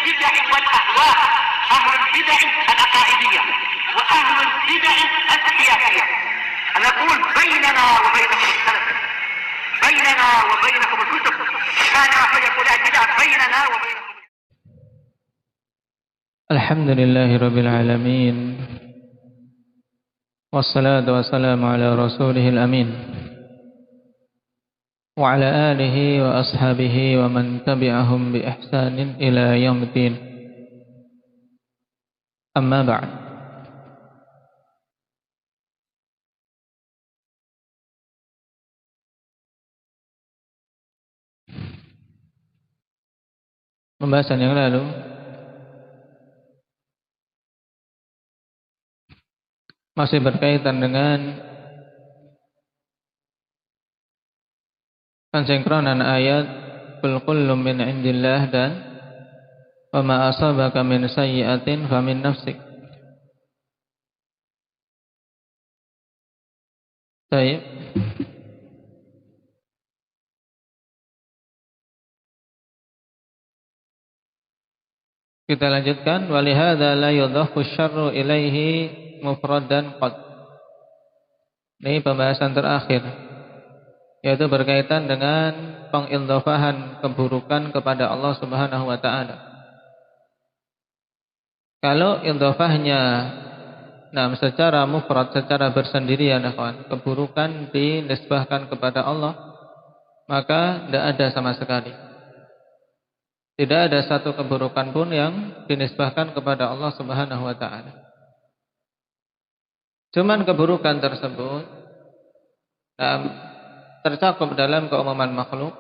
البدع والأهواء، أهل البدع العقائدية وأهل البدع السياسية. أنا أقول بيننا وبينكم السلف، بيننا وبينكم الكتب، كان فيقول البدع بيننا وبينكم. الحمد لله رب العالمين، والصلاة والسلام على رسوله الأمين وعلى آله وأصحابه ومن تبعهم بإحسان إلى يوم الدين. أما بعد. Pembahasan yang lalu masih berkaitan dengan pensinkronan ayat qul kullun min indillah dan wa ma asabaka min sayyi'atin famin nafsik. Baik. Kita lanjutkan, walihada la yudhafu syarru ilaihi mufradan qad. Ini pembahasan terakhir, yaitu berkaitan dengan pengidhafahan keburukan kepada Allah Subhanahu wa taala. Kalau idhafahnya secara mufrad, secara bersendirian, keburukan dinisbahkan kepada Allah, maka tidak ada sama sekali. Tidak ada satu keburukan pun yang dinisbahkan kepada Allah Subhanahu wa taala. Cuman keburukan tersebut tercakup dalam keumuman makhluk.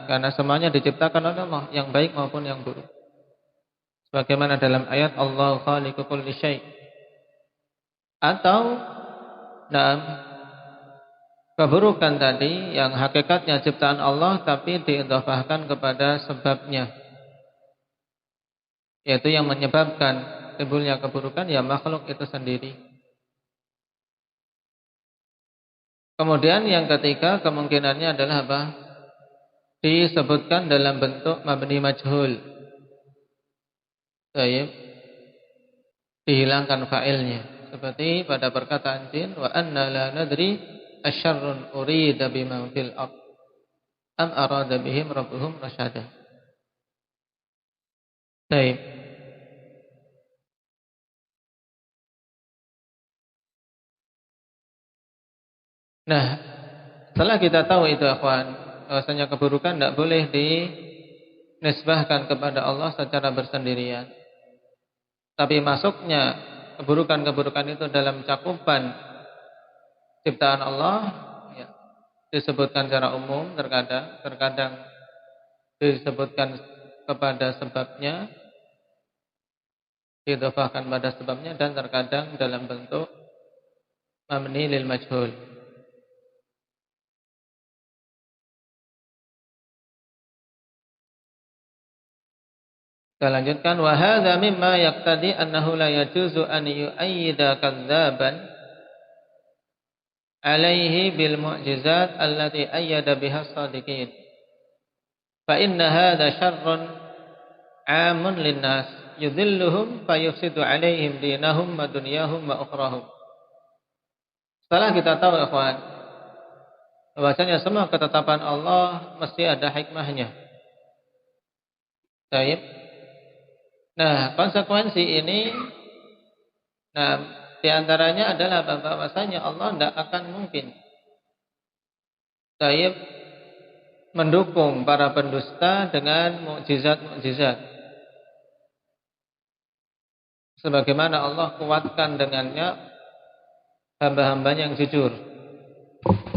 Karena semuanya diciptakan oleh Allah, yang baik maupun yang buruk. Sebagaimana dalam ayat Allah khaliqu kulli syai'. Atau keburukan tadi yang hakikatnya ciptaan Allah tapi diidhafahkan kepada sebabnya, yaitu yang menyebabkan timbulnya keburukan ya makhluk itu sendiri. Kemudian yang ketiga kemungkinannya adalah apa? Disebutkan dalam bentuk mabni majhul. Baik. Dihilangkan fa'ilnya, seperti pada perkataan jin, wa anna la nadri asyarrun urida biman fil ard am arada bihim rabbuhum rasyada. Baik. Setelah kita tahu itu akhwan, bahwasanya keburukan tidak boleh dinisbahkan kepada Allah secara bersendirian. Tapi masuknya keburukan-keburukan itu dalam cakupan ciptaan Allah, ya, disebutkan secara umum, terkadang disebutkan kepada sebabnya, diidhafahkan pada sebabnya, dan terkadang dalam bentuk mabni lil majhul. Kita lanjutkan, wa hadza mimma yaqtadi annahu la yajuzu an yu'ayyida kadzaban alaihi bil mu'jizat allati ayyada biha as-sadiqin. Fa inna hadza syarrun 'amun lin-nas yudhilluhum fa yufsidu 'alaihim dinahum wa dunyahum wa ukhrahum. Setelah kita tahu ikhwan, bahwasanya semua ketetapan Allah mesti ada hikmahnya. Baik. Konsekuensi ini di antaranya adalah bahwasanya Allah tidak akan mungkin mendukung para pendusta dengan mukjizat-mukjizat sebagaimana Allah kuatkan dengannya hamba-hambanya yang jujur.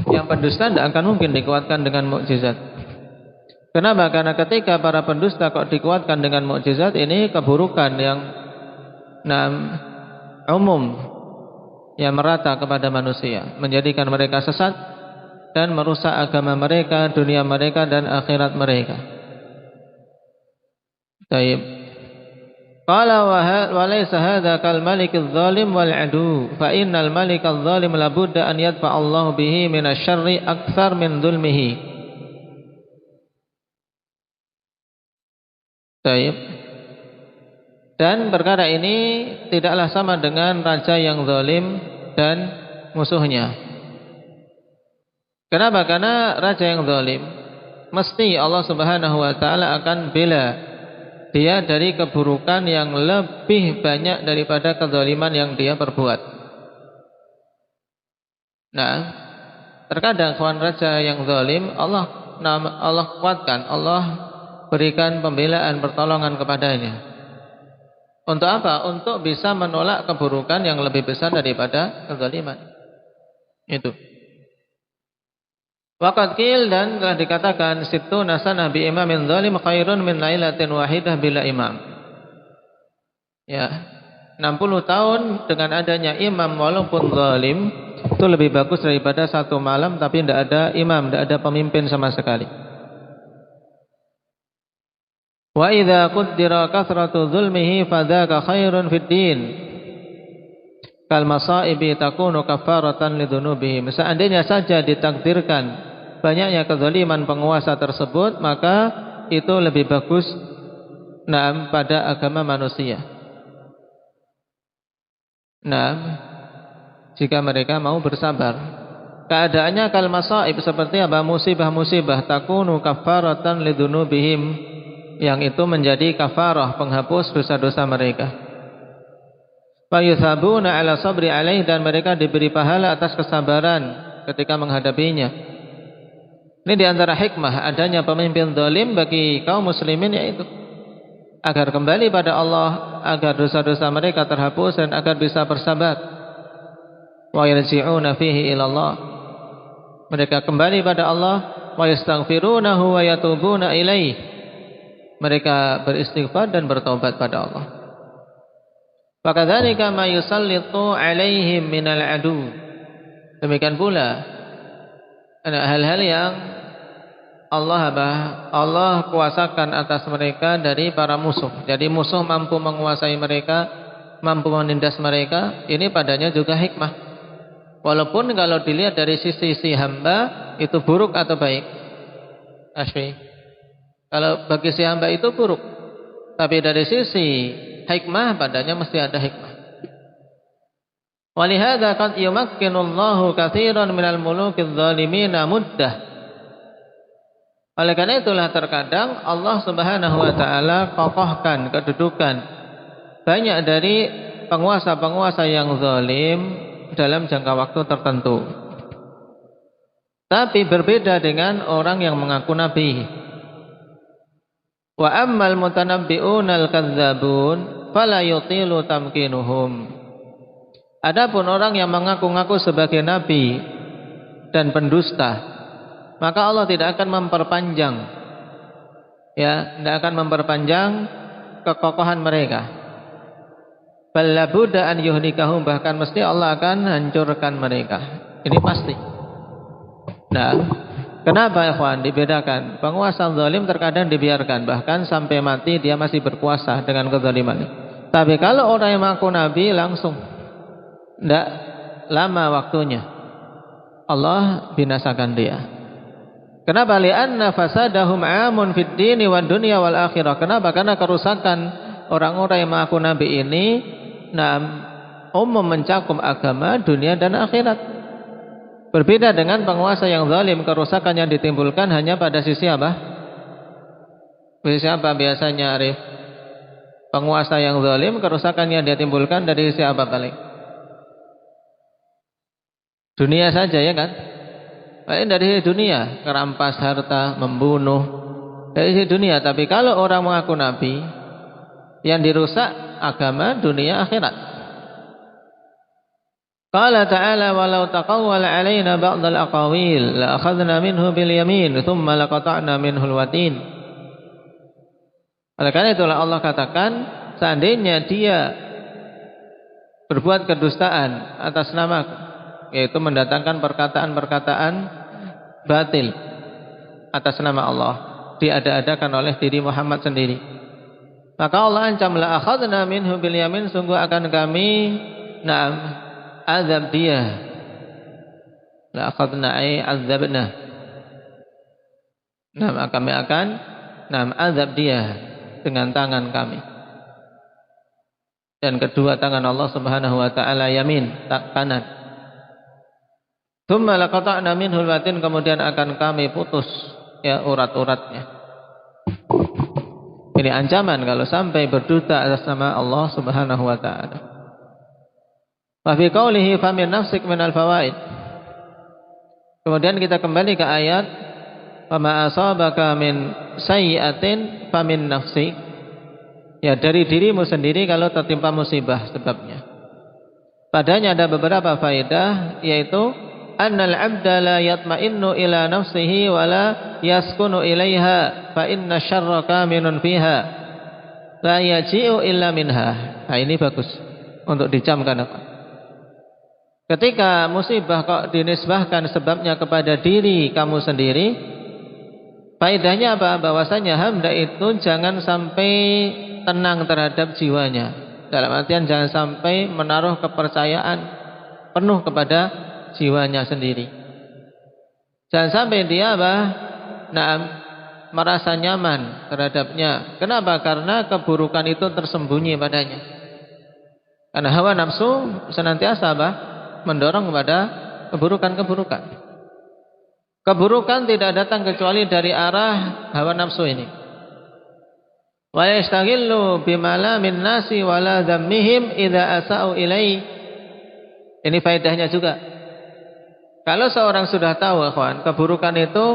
Yang pendusta tidak akan mungkin dikuatkan dengan mukjizat. Kenapa? Karena ketika para pendusta kok dikuatkan dengan mukjizat, ini keburukan yang umum, yang merata kepada manusia, menjadikan mereka sesat dan merusak agama mereka, dunia mereka, dan akhirat mereka. Baik. Qala wa laysa hadza kal malikil zalim wal adu, fa innal malikal zalim la budda an yadfa Allah bihi minasyarri aktsar min dzulmihi. Baik. Dan perkara ini tidaklah sama dengan raja yang zalim dan musuhnya. Kenapa? Karena raja yang zalim mesti Allah Subhanahu wa taala akan bela dia dari keburukan yang lebih banyak daripada kezaliman yang dia perbuat. Nah, terkadang kawan raja yang zalim Allah kuatkan, Allah berikan pembelaan, pertolongan kepadanya. Untuk apa? Untuk bisa menolak keburukan yang lebih besar daripada kezaliman. Itu. Waqad qil, dan telah dikatakan sittuna sanah bi imamin zalim khairun min lailatin wahidah bila imam. Ya, 60 tahun dengan adanya imam walaupun zalim itu lebih bagus daripada satu malam tapi tidak ada imam, tidak ada pemimpin sama sekali. Wa idza qaddara kathratu zulmihi fadzaka khairun fid din kal masaibi takunu kafaratan lidzunubihim. Seandainya saja ditakdirkan banyaknya kezaliman penguasa tersebut, maka itu lebih bagus pada agama manusia. Jika mereka mau bersabar. Keadaannya kal masaib, seperti apa? Musibah-musibah takunu kafaratan lidzunubihim, yang itu menjadi kafarah, penghapus dosa-dosa mereka. Fayuthabuna ala sabri alaih, dan mereka diberi pahala atas kesabaran ketika menghadapinya. Ini diantara hikmah adanya pemimpin zalim bagi kaum muslimin, yaitu agar kembali pada Allah, agar dosa-dosa mereka terhapus dan agar bisa bersabar. Wa yarji'una fihi ila Allah, mereka kembali pada Allah. Wa yastaghfirunahu wa yatubuna ilaih, mereka beristighfar dan bertaubat pada Allah. Fakadzalika ma yusallitu alaihim minal adu, demikian pula hal-hal yang Allah kuasakan atas mereka dari para musuh. Jadi musuh mampu menguasai mereka, mampu menindas mereka, ini padanya juga hikmah. Walaupun kalau dilihat dari sisi hamba itu buruk atau baik. Asy. Kalau bagi si hamba itu buruk, tapi dari sisi hikmah padanya mesti ada hikmah. Walihada qad yumakkinullahu katsiran minal mulukiz zalimina muddah. Oleh karena itulah terkadang Allah Subhanahu wa taala kokohkan kedudukan banyak dari penguasa-penguasa yang zalim dalam jangka waktu tertentu. Tapi berbeda dengan orang yang mengaku nabi. Wa ammal mutanabbi'unal kadzdzabun fala yutilu tamkinuhum. Adapun orang yang mengaku-ngaku sebagai nabi dan pendusta, maka Allah tidak akan memperpanjang, tidak akan memperpanjang kekokohan mereka. Bal labudda an yuhlikahum, bahkan mesti Allah akan hancurkan mereka. Ini pasti. Nah, kenapa ikhwan dibedakan? Penguasa zalim terkadang dibiarkan, bahkan sampai mati dia masih berkuasa dengan kezaliman. Tapi kalau orang yang mengaku nabi langsung, tidak lama waktunya Allah binasakan dia. Kenapa? Li'anna fasadahum amun fid dini wad dunya wal akhirah. Kenapa? Karena kerusakan orang-orang yang mengaku nabi ini umum mencakup agama, dunia dan akhirat. Berbeda dengan penguasa yang zalim, kerusakan yang ditimbulkan hanya pada sisi apa? Sisi apa biasanya, Arif? Penguasa yang zalim, kerusakan yang dia timbulkan dari sisi apa paling? Dunia saja, ya kan? Paling dari sisi dunia, kerampas harta, membunuh, dari sisi dunia. Tapi kalau orang mengaku nabi, yang dirusak agama, dunia, akhirat. Qala ta'ala walau taqawwala 'alaina ba'dal aqawil la akhadna minhu bil yamin thumma laqata'na minhu al watin. Oleh karena itulah Allah katakan, seandainya dia berbuat kedustaan atas nama, yaitu mendatangkan perkataan-perkataan batil atas nama Allah, diada-adakan oleh diri Muhammad sendiri, maka Allah ancam la akhadna minhu bil yamin, sungguh akan kami azab dia. La akhadna ay azabna. Kami akan azab dia. dengan tangan kami. Dan kedua tangan Allah Subhanahu wa taala yamin, tak kanan. Tsumma laqata'na minhul watin, kemudian akan kami putus ya urat-uratnya. Ini ancaman kalau sampai berdusta atas nama Allah Subhanahu wa taala. Wa fi qoulihi fa min nafsik minal fawaid. Kemudian kita kembali ke ayat wa ma asabaka min sayyi'atin fa min nafsik. Ya, dari dirimu sendiri kalau tertimpa musibah sebabnya. Padanya ada beberapa faedah, yaitu annal 'abda la yatma'innu ila nafsihi wa la yaskunu ilaiha fa inna syarra kaminun fiha la yaji'u illa minha. Nah, ini bagus untuk dicamkan apa? Ketika musibah kok dinisbahkan sebabnya kepada diri kamu sendiri, faedahnya apa? Bahwasanya hamba itu jangan sampai tenang terhadap jiwanya. Dalam artian jangan sampai menaruh kepercayaan penuh kepada jiwanya sendiri. Jangan sampai dia merasa nyaman terhadapnya. Kenapa? Karena keburukan itu tersembunyi padanya. Karena hawa nafsu senantiasa mendorong kepada keburukan-keburukan. Keburukan tidak datang kecuali dari arah hawa nafsu ini. Wa yastaghillu bimala min nasi wala dhammihim idza asa'u ilai. Ini faedahnya juga. Kalau seorang sudah tahu, ikhwan, keburukan itu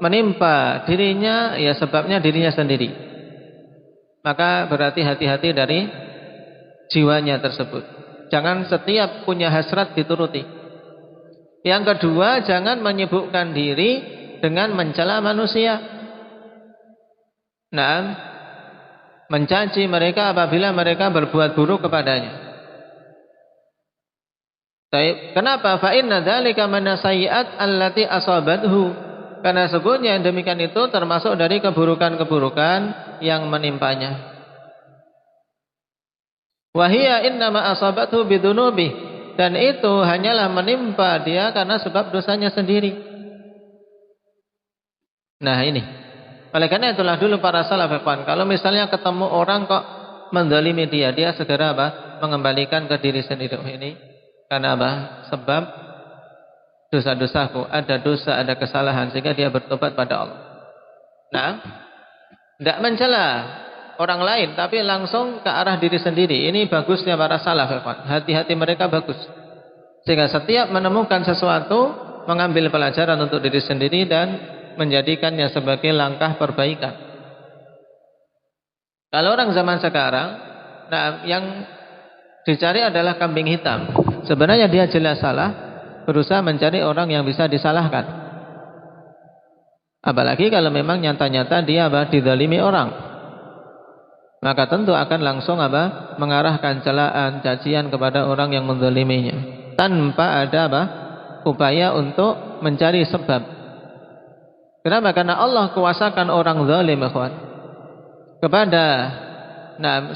menimpa dirinya, ya sebabnya dirinya sendiri. Maka berarti hati-hati dari jiwanya tersebut. Jangan setiap punya hasrat dituruti. Yang kedua, jangan menyibukkan diri dengan mencela manusia. Nah, mencaci mereka apabila mereka berbuat buruk kepadanya. Kenapa? Fa inna dzalika min sayyi'at allati asabathu. Karena sesungguhnya yang demikian itu termasuk dari keburukan-keburukan yang menimpanya. Wa hiya innama asabathu bidunubi, dan itu hanyalah menimpa dia karena sebab dosanya sendiri. Nah, ini. Oleh karena itulah dulu para salaf, kalau misalnya ketemu orang kok menzalimi dia segera mengembalikan ke diri sendiri. Ini karena sebab dosa-dosaku, ada dosa, ada kesalahan, sehingga dia bertobat pada Allah. Nah, tidak mencela orang lain, tapi langsung ke arah diri sendiri. Ini bagusnya para salaf, hati-hati mereka bagus. Sehingga setiap menemukan sesuatu, mengambil pelajaran untuk diri sendiri dan menjadikannya sebagai langkah perbaikan. Kalau orang zaman sekarang, yang dicari adalah kambing hitam. Sebenarnya dia jelas salah, berusaha mencari orang yang bisa disalahkan. Apalagi kalau memang nyata-nyata dia dizalimi orang, maka tentu akan langsung mengarahkan celaan, cacian kepada orang yang menzaliminya, tanpa ada upaya untuk mencari sebab. Kenapa? Karena Allah kuasakan orang zalim, ikhwan, kepada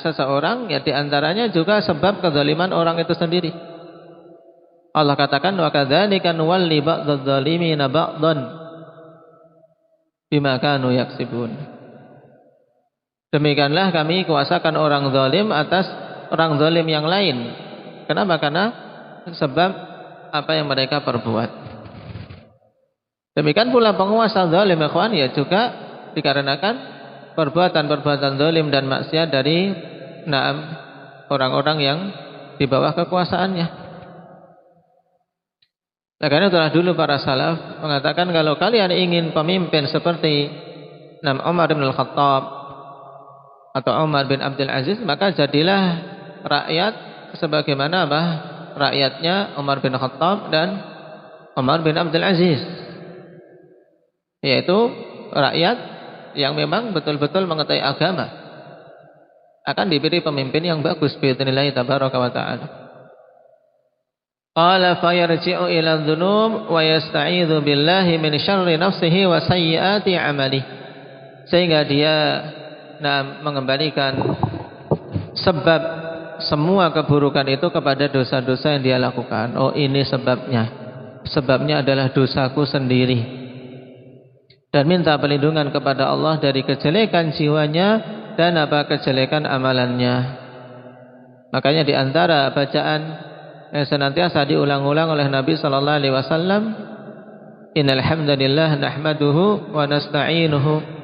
seseorang, ya diantaranya juga sebab kezaliman orang itu sendiri. Allah katakan, wa kadzalika nuwalli ba'dadz zalimina ba'dhan bima kanu yaksibun. Demikianlah kami kuasakan orang zalim atas orang zalim yang lain. Kenapa? Karena sebab apa yang mereka perbuat. Demikian pula penguasa zalim, ikhwan, ya juga dikarenakan perbuatan-perbuatan zalim dan maksiat dari orang-orang yang di bawah kekuasaannya. Nah, karena itulah dulu para salaf mengatakan, kalau kalian ingin pemimpin seperti Umar bin Al-Khattab atau Umar bin Abdul Aziz, maka jadilah rakyat sebagaimana rakyatnya Umar bin Khattab dan Umar bin Abdul Aziz, yaitu rakyat yang memang betul-betul mengetahui agama, akan diberi pemimpin yang bagus bi'idznillah tabaraka wa ta'ala. Qala fayarji'u ila dzunub wa yasta'idzu billahi min syarri nafsihi wa sayyiati amalihi. Sehingga dia mengembalikan sebab semua keburukan itu kepada dosa-dosa yang dia lakukan. Oh, ini sebabnya. Sebabnya adalah dosaku sendiri. Dan minta perlindungan kepada Allah dari kejelekan jiwanya dan apa kejelekan amalannya. Makanya di antara bacaan yang senantiasa diulang-ulang oleh Nabi sallallahu alaihi wasallam, innal hamdalillah nahmaduhu wa nasta'inuhu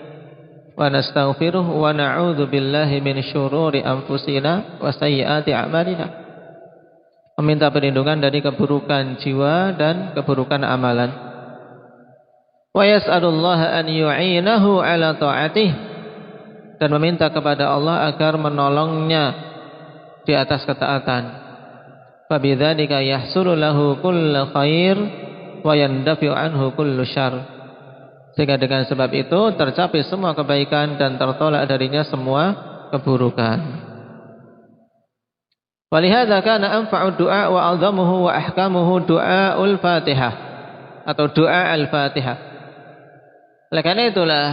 wa nastaghfiruh wa na'udzu billahi min syururi anfusina wa sayyiati a'malina. Meminta perlindungan dari keburukan jiwa dan keburukan amalan. Wa yas'alullaha an yu'inahu ala ta'atih, dan meminta kepada Allah agar menolongnya di atas ketaatan. Fabidzalika yahsulu lahu kullu khair wa yandafi'u anhu kullu syarr. Sehingga dengan sebab itu tercapai semua kebaikan dan tertolak darinya semua keburukan. Walihada kana anfa'u du'a wa 'azamuhu wa ahkamuhu du'aul Fatihah atau doa al-Fatihah. Oleh karena itulah,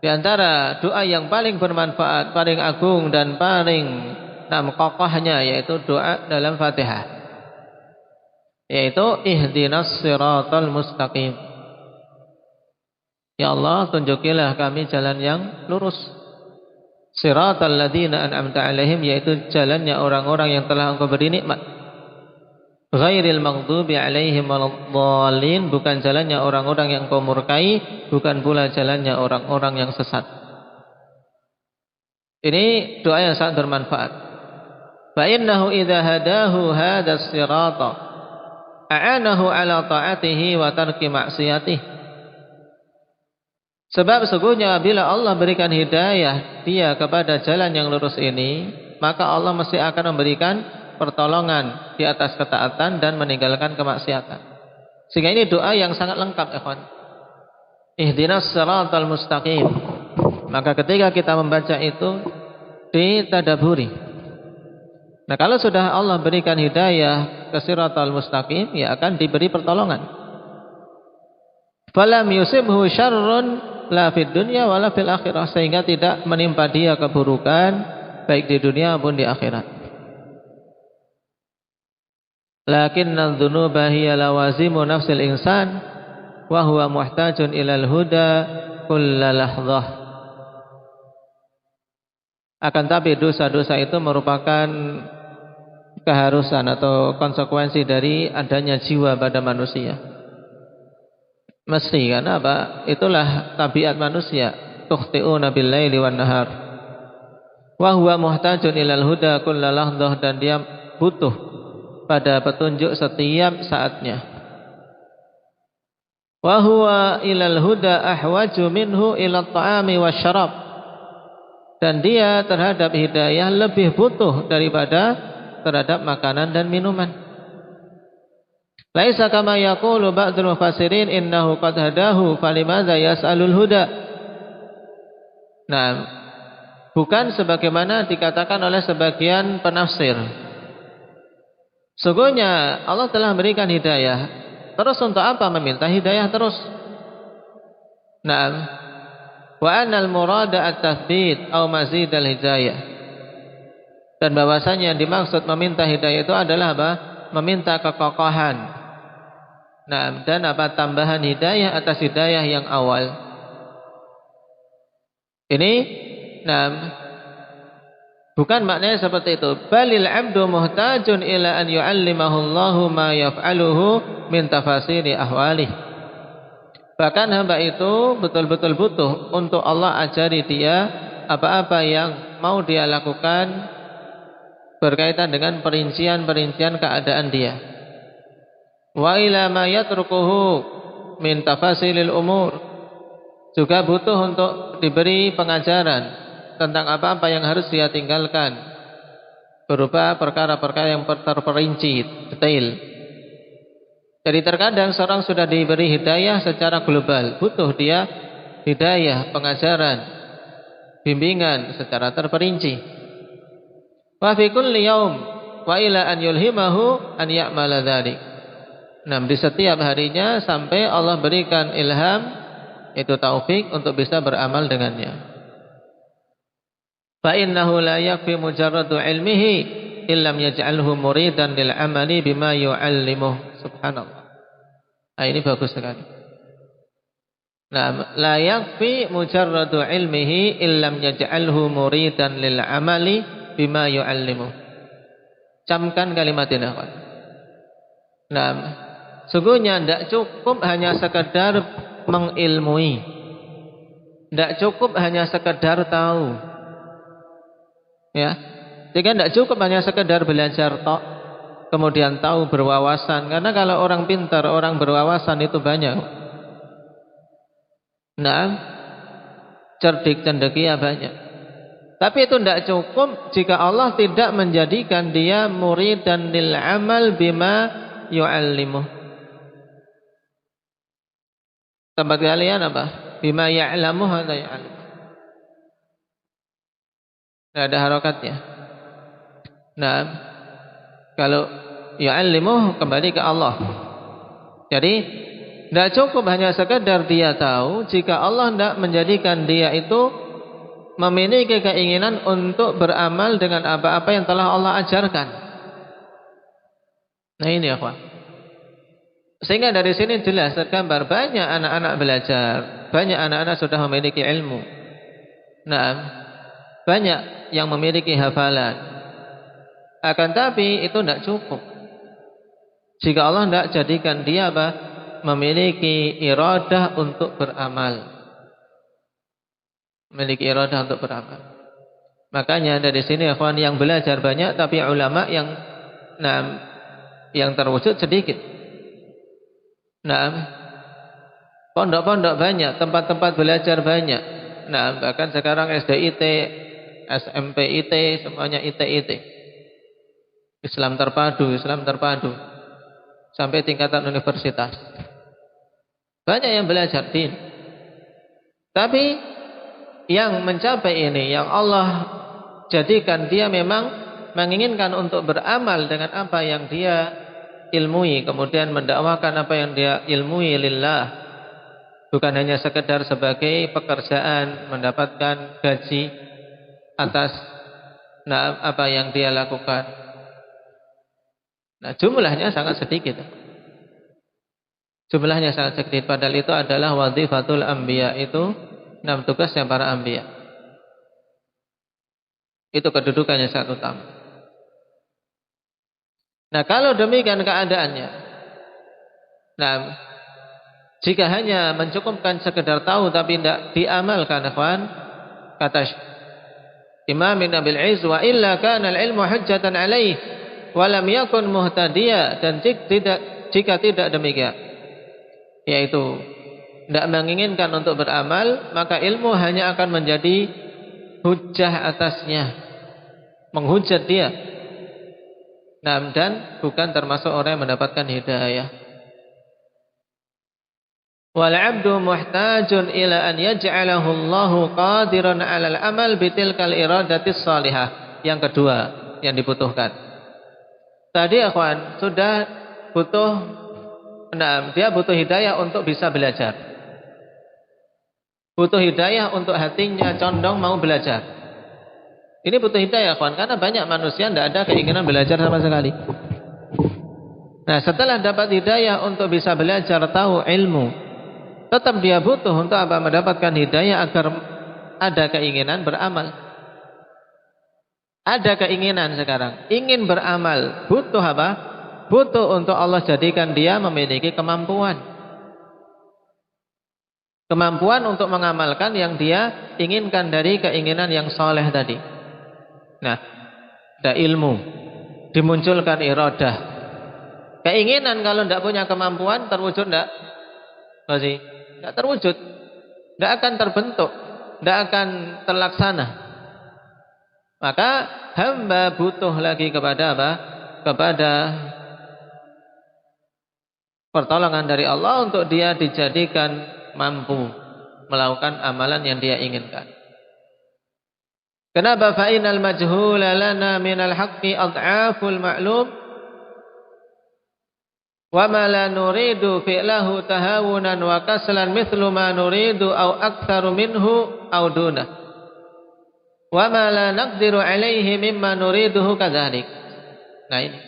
di antara doa yang paling bermanfaat, paling agung dan paling kokohnya yaitu doa dalam Fatihah, yaitu ihdinas siratal mustaqim. Ya Allah, tunjukilah kami jalan yang lurus. Siratal ladzina an'amta 'alaihim, yaitu jalannya orang-orang yang telah Engkau beri nikmat. Ghairil maghdubi 'alaihim waladhdallin, bukan jalannya orang-orang yang Engkau murkai, bukan pula jalannya orang-orang yang sesat. Ini doa yang sangat bermanfaat. Fa innahu idza hadahu hadas sirata a'anahu 'ala ta'atihi wa tarki ma'siyatihi. Sebab sesungguhnya bila Allah berikan hidayah dia kepada jalan yang lurus ini, maka Allah mesti akan memberikan pertolongan di atas ketaatan dan meninggalkan kemaksiatan. Sehingga ini doa yang sangat lengkap, ikhwan. Ihdinas siratal mustaqim. Maka ketika kita membaca itu ditadaburi. Nah, kalau sudah Allah berikan hidayah ke siratal mustaqim, ya akan diberi pertolongan. Falam yusibhu syarrun la fid dunya wala fil akhirah, sehingga tidak menimpa dia keburukan baik di dunia maupun di akhirat. Lakinna dzunuba hiya lawazimu nafsil insan wa huwa muhtajun ilal huda kulla lahdzah. Akan tapi dosa-dosa itu merupakan keharusan atau konsekuensi dari adanya jiwa pada manusia. Mesti, karena apa? Itulah tabiat manusia. Tukhti'una bil-laili wan-nahar. Wa huwa muhtajun ilal huda kulla lahdzah, dan dia butuh pada petunjuk setiap saatnya. Wa huwa ilal huda ahwaju minhu ilal ta'ami wasyarab, dan dia terhadap hidayah lebih butuh daripada terhadap makanan dan minuman. Laisa kama yaqulu ba'dul mufassirin innahu qad hadahu falimadza yas'alul huda. Nah, bukan sebagaimana dikatakan oleh sebagian penafsir. Sesungguhnya Allah telah memberikan hidayah, terus untuk apa meminta hidayah terus? Nah, wa anal murada at-tathbit aw mazid al-hidayah. Dan bahwasanya yang dimaksud meminta hidayah itu adalah apa? Meminta kekokohan. Nah, dan apa? Tambahan hidayah atas hidayah yang awal. Ini, bukan maknanya seperti itu. Balil abdu muhtajun ila an yu'allimahu Allahu ma yaf'aluhu min tafasiri ahwalih. Bahkan hamba itu betul-betul butuh untuk Allah ajari dia apa-apa yang mau dia lakukan berkaitan dengan perincian-perincian keadaan dia. Wa ila ma yatrukuhu min tafasilil umur, juga butuh untuk diberi pengajaran tentang apa-apa yang harus dia tinggalkan berupa perkara-perkara yang terperinci detail. Jadi terkadang seorang sudah diberi hidayah secara global, butuh dia hidayah, pengajaran, bimbingan secara terperinci. Wa fi kulli yaum wa ila an yulhimahu an ya'mala dzalik. Nah, di setiap harinya sampai Allah berikan ilham, itu taufik untuk bisa beramal dengannya. Fa innahu la yakfi mujarradu ilmihi illam yaj'alhu muridan lil amali bima yu'allimuh. Subhanallah. Ini bagus sekali. Nah, la yakfi mujarradu ilmihi illam yaj'alhu muridan lil amali bima yu'allimu. Camkan kalimat ini. Nah, sungguhnya tidak cukup hanya sekedar mengilmui. Tidak cukup hanya sekedar tahu. Ya. Jadi tidak cukup hanya sekedar belajar tok, kemudian tahu berwawasan. Karena kalau orang pintar, orang berwawasan itu banyak. Nah, cerdik cendekia banyak. Tapi itu tidak cukup jika Allah tidak menjadikan dia muridan lil amal bima yu'allimuh. Tempat kalian apa? Bima ya'lamuh atau ya'lam. Tidak ada harokatnya. Nah, kalau ya'allimuh kembali ke Allah. Jadi tidak cukup hanya sekedar dia tahu, jika Allah tidak menjadikan dia itu memiliki keinginan untuk beramal dengan apa-apa yang telah Allah ajarkan. Nah ini ya kawan. Sehingga dari sini jelas tergambar banyak anak-anak belajar, banyak anak-anak sudah memiliki ilmu. Nah, banyak yang memiliki hafalan. Akan tapi itu tidak cukup jika Allah tidak jadikan dia apa? Memiliki iradah untuk beramal. Memiliki iradah untuk beramal. Makanya dari sini ikhwan yang belajar banyak tapi ulama yang terwujud sedikit. Nah, pondok-pondok banyak, tempat-tempat belajar banyak. Nah, bahkan sekarang SDIT, SMPIT, semuanya IT. Islam terpadu. Sampai tingkatan universitas. Banyak yang belajar din. Tapi yang mencapai ini, yang Allah jadikan dia memang menginginkan untuk beramal dengan apa yang dia ilmui, kemudian mendakwakan apa yang dia ilmui lillah, bukan hanya sekedar sebagai pekerjaan mendapatkan gaji atas apa yang dia lakukan. Nah, jumlahnya sangat sedikit. Jumlahnya sangat sedikit, padahal itu adalah wadhifatul anbiya, itu tugasnya para anbiya. Itu kedudukannya sangat utama. Nah, kalau demikian keadaannya, nah, jika hanya mencukupkan sekedar tahu tapi tidak diamalkan, ikhwan, kata Imam Ibn Abil Izz, wa illa kana al-ilmu hujjatan alaih wa lam yakun muhtadiya, dan jika tidak demikian, yaitu tidak menginginkan untuk beramal, maka ilmu hanya akan menjadi hujjah atasnya, menghujat dia. Nah, dan bukan termasuk orang yang mendapatkan hidayah. Wal 'abdu muhtajun ila an yaj'alahu Allahu qadiran 'alal amal bitilkal iradatis salihah. Yang kedua yang dibutuhkan. Tadi akhwan sudah butuh, dia butuh hidayah untuk bisa belajar. Butuh hidayah untuk hatinya condong mau belajar. Ini butuh hidayah, kawan, karena banyak manusia tidak ada keinginan belajar sama sekali. Nah, setelah dapat hidayah untuk bisa belajar, tahu ilmu, tetap dia butuh untuk apa? Mendapatkan hidayah agar ada keinginan beramal. Ada keinginan sekarang, ingin beramal, butuh apa? Butuh untuk Allah jadikan dia memiliki kemampuan. Kemampuan untuk mengamalkan yang dia inginkan dari keinginan yang soleh tadi. Nah, ada ilmu, dimunculkan iradah. Keinginan kalau tidak punya kemampuan terwujud tidak? Masih tidak terwujud, tidak akan terbentuk, tidak akan terlaksana. Maka hamba butuh lagi kepada apa? Kepada pertolongan dari Allah untuk dia dijadikan mampu melakukan amalan yang dia inginkan. Kenapa? Fa innal majhula lana minal haqqi ad'aful ma'lum wa ma la nuridu fi'lahu tahawunan wa kaslan mithlu ma nuridu aw aktsaru minhu aw duna wa ma la naqdiru alaihi mimma nuriduhu kadzalik. Nah ini.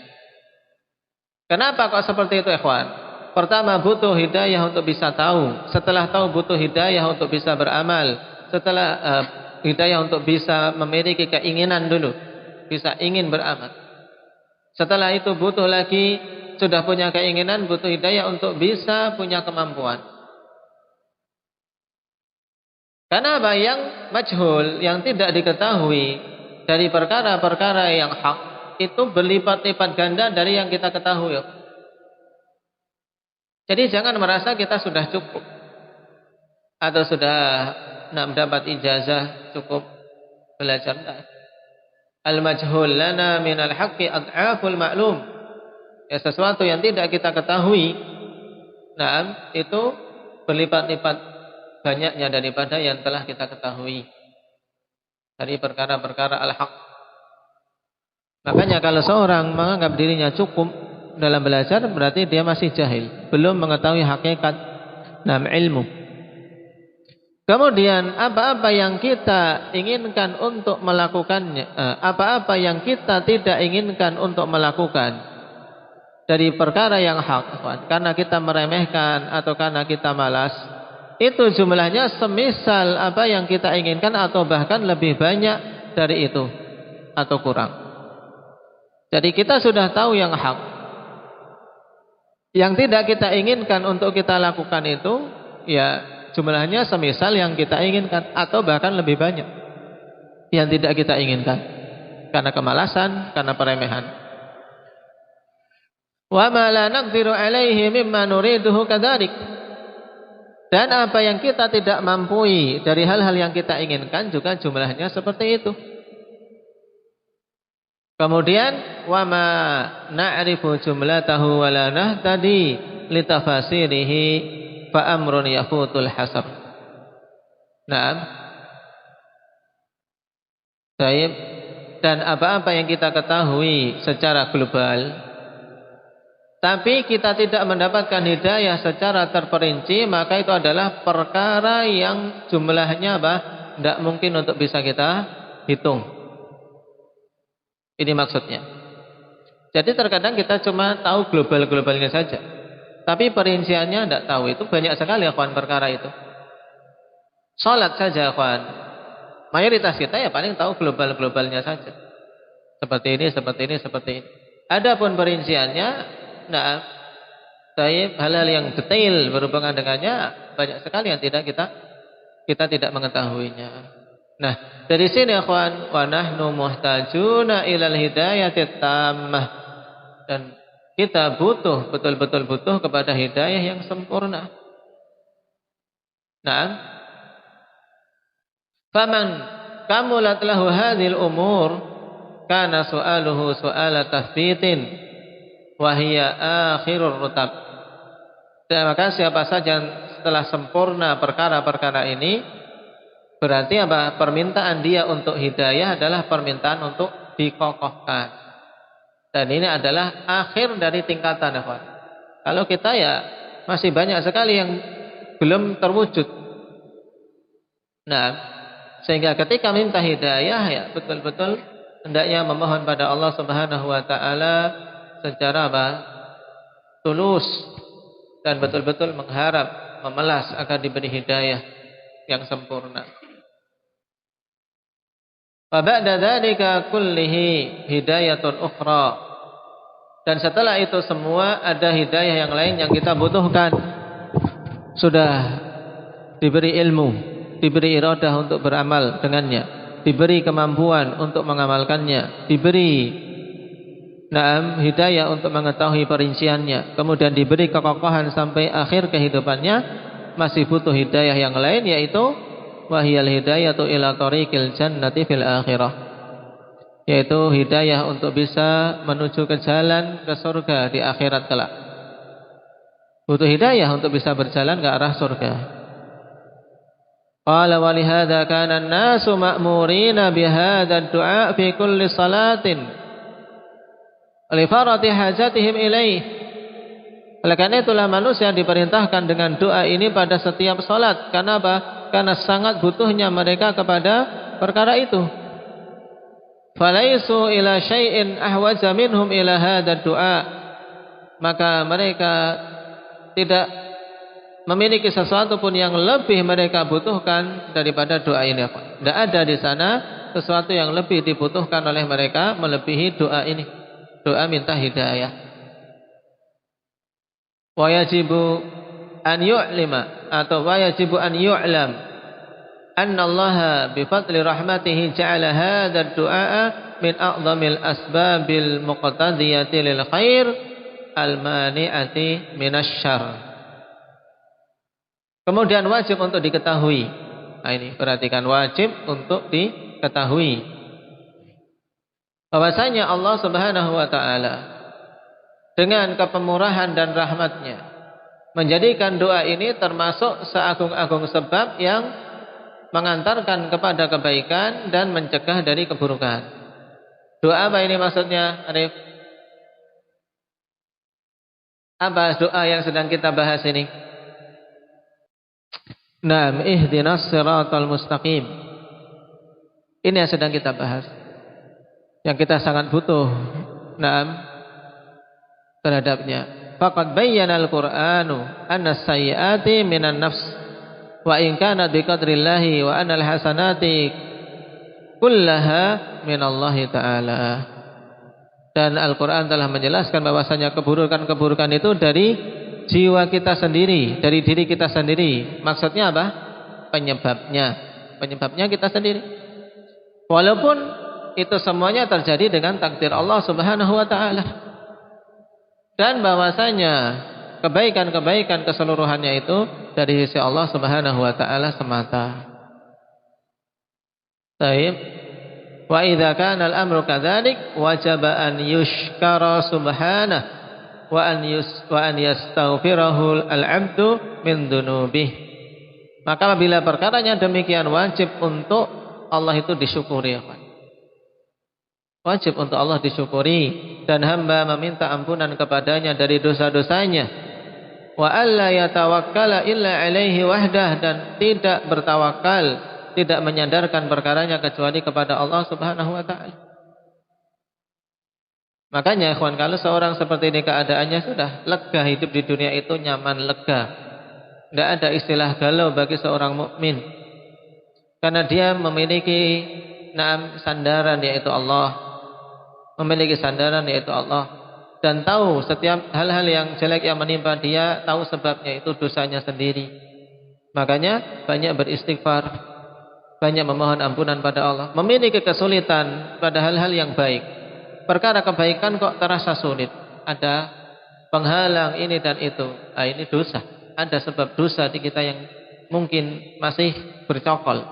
Kenapa kok seperti itu, ikhwan? Pertama butuh hidayah untuk bisa tahu. Setelah tahu butuh hidayah untuk bisa beramal. Setelah hidayah untuk bisa memiliki keinginan dulu. Bisa ingin beramal. Setelah itu butuh lagi, sudah punya keinginan, butuh hidayah untuk bisa punya kemampuan. Karena apa? Yang majhul, yang tidak diketahui dari perkara-perkara yang hak, itu berlipat-lipat ganda dari yang kita ketahui. Jadi jangan merasa kita sudah cukup atau sudah mendapat ijazah cukup belajar. Al-majhul lana minal haqqi ad'aful ma'lum. Ya, sesuatu yang tidak kita ketahui, nah, itu berlipat-lipat banyaknya daripada yang telah kita ketahui dari perkara-perkara al-haq. Makanya kalau seorang menganggap dirinya cukup dalam belajar, berarti dia masih jahil, belum mengetahui hakikat ilmu. Kemudian apa-apa yang kita inginkan untuk melakukannya, apa-apa yang kita tidak inginkan untuk melakukan dari perkara yang hak, karena kita meremehkan atau karena kita malas, itu jumlahnya semisal apa yang kita inginkan atau bahkan lebih banyak dari itu atau kurang. Jadi kita sudah tahu yang hak. Yang tidak kita inginkan untuk kita lakukan itu, ya jumlahnya semisal yang kita inginkan atau bahkan lebih banyak yang tidak kita inginkan karena kemalasan, karena peremehan. Wa ma la naqdiru alaihi mimma nuriduhu kadzalik. Dan apa yang kita tidak mampu dari hal-hal yang kita inginkan juga jumlahnya seperti itu. Kemudian wa ma na'rifu jumlatahu wa la nahtadi litafasirihi fa amrun yafutul hasab. Naam. Baik. Dan apa-apa yang kita ketahui secara global, tapi kita tidak mendapatkan hidayah secara terperinci, maka itu adalah perkara yang jumlahnya tidak mungkin untuk bisa kita hitung. Ini maksudnya. Jadi terkadang kita cuma tahu global-globalnya saja, tapi perinciannya tidak tahu. Itu banyak sekali akhwan perkara itu. Salat saja akhwan, mayoritas kita ya paling tahu global-globalnya saja. Seperti ini, seperti ini, seperti ini. Adapun perinciannya, nah, hal-hal yang detail berhubungan dengannya banyak sekali yang tidak kita tidak mengetahuinya. Nah, dari sini akhwan, wa nahnu muhtajuna ilal hidayati tammah, dan kita butuh, betul-betul butuh kepada hidayah yang sempurna. Nah, faman kamulat lahu hadhil umur kana su'aluhu su'ala tathbitin wahia akhirur rutab. Dan maka siapa saja setelah sempurna perkara-perkara ini, berarti apa? Permintaan dia untuk hidayah adalah permintaan untuk dikokohkan. Dan ini adalah akhir dari tingkatan, akhwan. Kalau kita ya masih banyak sekali yang belum terwujud. Nah, sehingga ketika minta hidayah ya betul-betul hendaknya memohon pada Allah Subhanahu wa taala secara apa? Tulus, dan betul-betul mengharap, memelas agar diberi hidayah yang sempurna. Wa ba'da dzalika kullihi hidayatun ukhra. Dan setelah itu semua ada hidayah yang lain yang kita butuhkan. Sudah diberi ilmu, diberi iradah untuk beramal dengannya, diberi kemampuan untuk mengamalkannya, diberi hidayah untuk mengetahui perinciannya, kemudian diberi kekokohan sampai akhir kehidupannya, masih butuh hidayah yang lain, yaitu wahiyal hidayatu ila tariqil jannati fil akhirah, yaitu hidayah untuk bisa menuju ke jalan ke surga di akhirat kelak. Butuh hidayah untuk bisa berjalan ke arah surga. Qala wa lihadza kana an-nasu ma'murina bihadza ad-du'a fi kulli salatin li farati hajatihim ilaih. Oleh karena itulah manusia diperintahkan dengan doa ini pada setiap salat. Karena apa? Karena sangat butuhnya mereka kepada perkara itu. Falaisu ila syai'in ahwaja minhum ila hadzal du'a. Maka mereka tidak memiliki sesuatu pun yang lebih mereka butuhkan daripada doa ini. Tidak ada di sana sesuatu yang lebih dibutuhkan oleh mereka melebihi doa ini. Doa minta hidayah. Wa yajibu an yu'lima atau wa yajibu an yu'lam anna Allah bi fadli rahmatihi ja'ala hadha ad-du'a min a'zamil asbabil muqtadiyati lil khair al-mani'ati minasyarr. Kemudian wajib untuk diketahui. Nah ini perhatikan, wajib untuk diketahui bahwasanya Allah Subhanahu wa taala dengan kepemurahan dan rahmatnya menjadikan doa ini termasuk seagung-agung sebab yang mengantarkan kepada kebaikan dan mencegah dari keburukan. Doa apa ini maksudnya, Arif? Apa doa yang sedang kita bahas ini? Naam, ihdinas siratal mustaqim. Ini yang sedang kita bahas. Yang kita sangat butuh naam terhadapnya. Faqad bayyana al-Qur'anu anna as-sayyi'ati minan nafs wa in kana biqadrillahi wa anna al-hasanati kullaha minallahi ta'ala. Dan Al-Qur'an telah menjelaskan bahwasanya keburukan-keburukan itu dari jiwa kita sendiri, dari diri kita sendiri. Maksudnya apa? Penyebabnya kita sendiri. Walaupun itu semuanya terjadi dengan takdir Allah Subhanahu wa taala. Dan bahwasanya kebaikan-kebaikan keseluruhannya itu dari sisi Allah Subhanahu wa taala semata. Baik. Wa idza kana al-amru kadzalik wajaba an yushkara subhanahu wa an yastaghfirahu al-'abdu min dzunubih. Maka apabila perkaranya demikian wajib untuk Allah itu disyukuri. Wajib untuk Allah disyukuri dan hamba meminta ampunan kepadanya dari dosa-dosanya. Wa alla yatawakkala illa alaihi wahdah, dan tidak bertawakal, tidak menyandarkan perkaranya kecuali kepada Allah Subhanahu wa taala. Makanya ikhwan, kalau seorang seperti ini keadaannya sudah lega, hidup di dunia itu nyaman, lega. Tidak ada istilah galau bagi seorang mukmin. Karena dia memiliki sandaran yaitu Allah. Memiliki sandaran yaitu Allah. Dan tahu setiap hal-hal yang jelek yang menimpa dia, tahu sebabnya itu dosanya sendiri. Makanya banyak beristighfar, banyak memohon ampunan pada Allah. Memiliki kesulitan pada hal-hal yang baik. Perkara kebaikan kok terasa sulit. Ada penghalang ini dan itu. Nah, ini dosa. Ada sebab dosa di kita yang mungkin masih bercokol.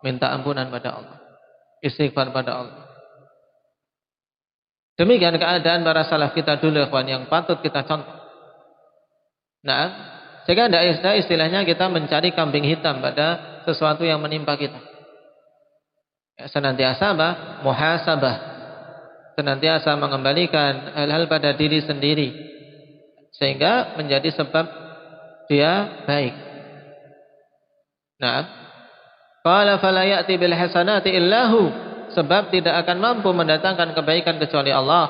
Minta ampunan pada Allah. Istighfar pada Allah. Demikian keadaan para salaf kita dulu, ikhwan, yang patut kita contoh. Nah, sehingga tidak ada istilahnya kita mencari kambing hitam pada sesuatu yang menimpa kita. Senantiasa apa? Muhasabah. Senantiasa mengembalikan hal-hal pada diri sendiri, sehingga menjadi sebab dia baik. Nah, qala fala ya'ti bil hasanati illahu, sebab tidak akan mampu mendatangkan kebaikan kecuali Allah.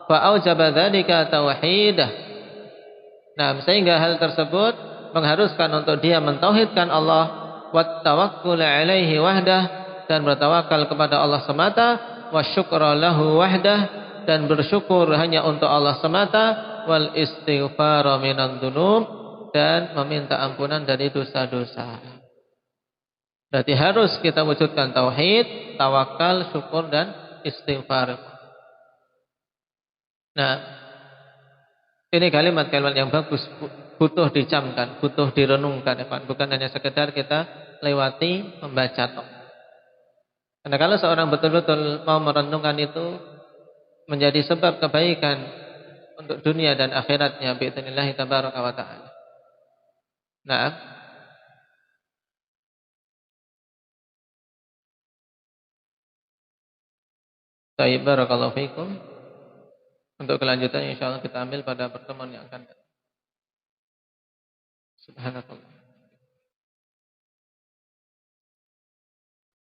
Fa aujaba dzalika tauhidah. Nah, sehingga hal tersebut mengharuskan untuk dia mentauhidkan Allah, wat tawakkul alaihi wahdah, dan bertawakal kepada Allah semata, wasyukra lahu wahdah, dan bersyukur hanya untuk Allah semata, wal istighfar minan dzunub, dan meminta ampunan dari dosa-dosa. Berarti harus kita wujudkan tauhid, tawakal, syukur, dan istighfar. Nah, ini kalimat-kalimat yang bagus, butuh dicamkan, butuh direnungkan, bukan hanya sekedar kita lewati membaca tok. Karena kalau seorang betul-betul mau merenungkan itu, menjadi sebab kebaikan untuk dunia dan akhiratnya bi'idznillah tabaraka wa ta'ala. Nah, baik, barakallahu fikum. Untuk kelanjutannya insyaallah kita ambil pada pertemuan yang akan datang. Subhanallah.